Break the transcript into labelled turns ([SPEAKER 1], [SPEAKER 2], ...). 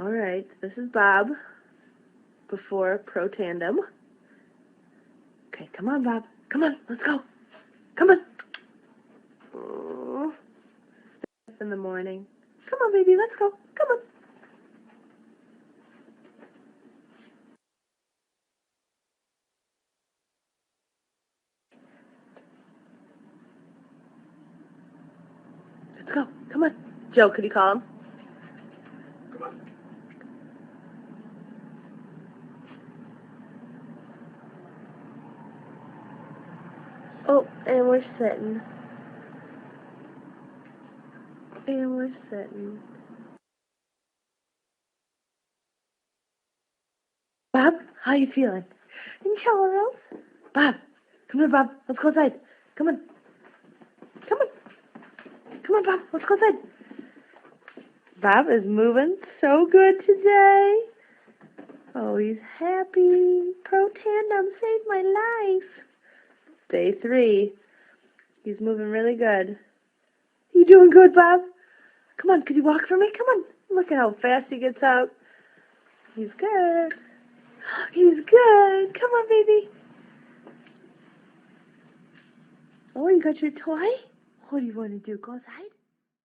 [SPEAKER 1] Alright, this is Bob before Protandim. Okay, come on, Bob. Come on, let's go. Come on. Oh, in the morning. Come on, baby, let's go. Come on. Let's go. Come on. Joe, could you call him?
[SPEAKER 2] Come on.
[SPEAKER 1] Oh, and we're sitting. And we're sitting. Bob, how you feeling? And Charles? Bob, come here, Bob. Let's go outside. Come on. Come on. Come on, Bob. Let's go outside. Bob is moving so good today. Oh, he's happy. Protandim saved my life. Day 3. He's moving really good. You doing good, Bob? Come on, could you walk for me? Come on. Look at how fast he gets out. He's good. He's good. Come on, baby. Oh, you got your toy? What do you want to do? Go outside?